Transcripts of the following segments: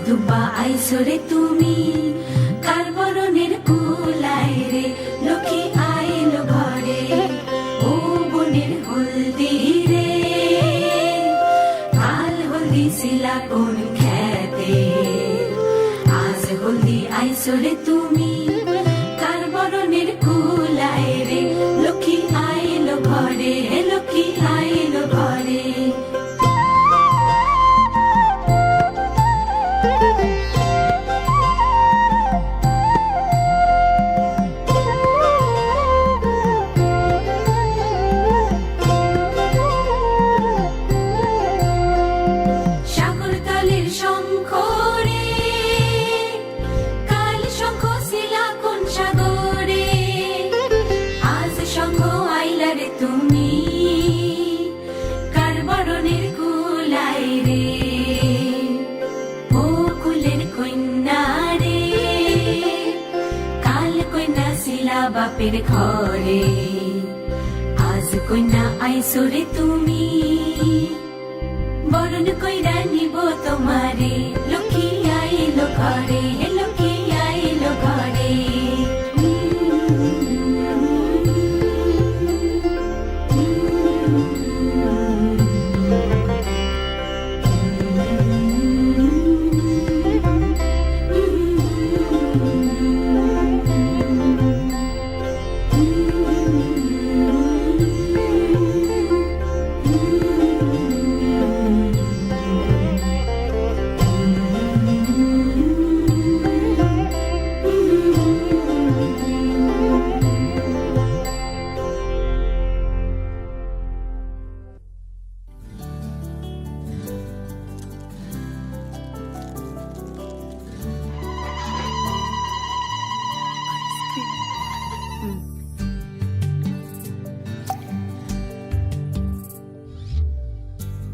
দুবা আইসরে তুমি কার বরণের কুলায় রে লক্ষ্মী আইলো ঘরে ও বনের হলদি রে কাল হলদি শিলা কোন খেতে আজ হলদি আইসরে তুমি কার বরণের কুলায় রে লক্ষ্মী আইলো ঘরে লক্ষ্মী আইলো ঘরে বাপের ঘরে আজ কইনা আইসরে তুমি বরণ কইরা নিব তোমারে লক্ষ্মী আইলো ঘরে লক্ষ্মী আইলো ঘরে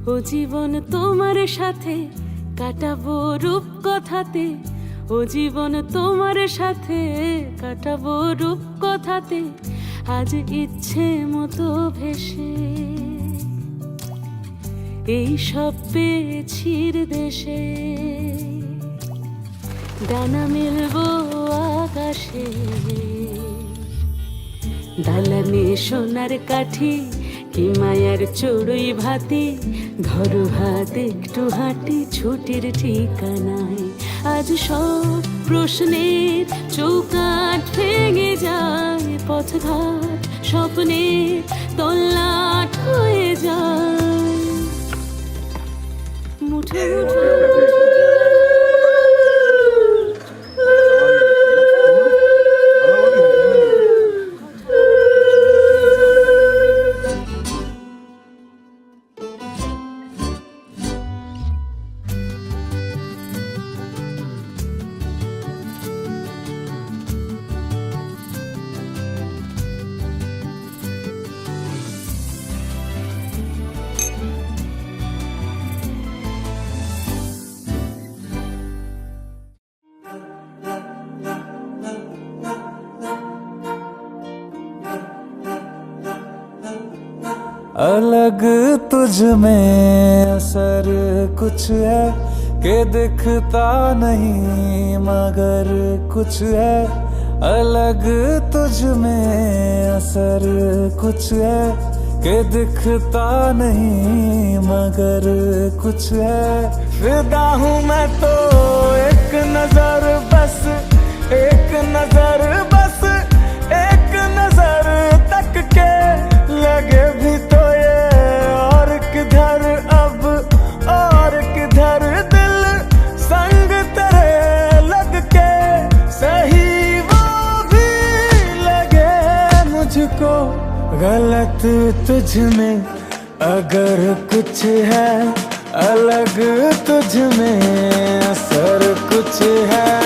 ও জীবন তোমার সাথে কাটাবো রূপ কথাতে ও জীবন তোমার সাথে কাটাবো রূপ কথাতে আজ ইচ্ছে মতো ভেসে এই সব পেয়েছির দেশে ডানা মেলবো আকাশে দালানে সোনার কাঠি কি মায়ার চড়ুই ভাতি ধরো হাত একটু হাঁটি ছুটির ঠিকানায় আজ সব প্রশ্নের চৌকাঠ ভেঙে যায় পথঘাট স্বপ্নে তল্লাট হয়ে যায় মুঠো মুঠো अलग तुझ में असर कुछ है कि दिखता नहीं मगर कुछ है अलग तुझ में असर कुछ है कि दिखता नहीं मगर कुछ है फिदा हूँ मैं तो एक नजर बस एक नजर बस एक नजर तक के लगे भी तो और किधर अब और किधर दिल संग तेरे लग के सही वो भी लगे मुझको गलत तुझ में अगर कुछ है अलग तुझ में असर कुछ है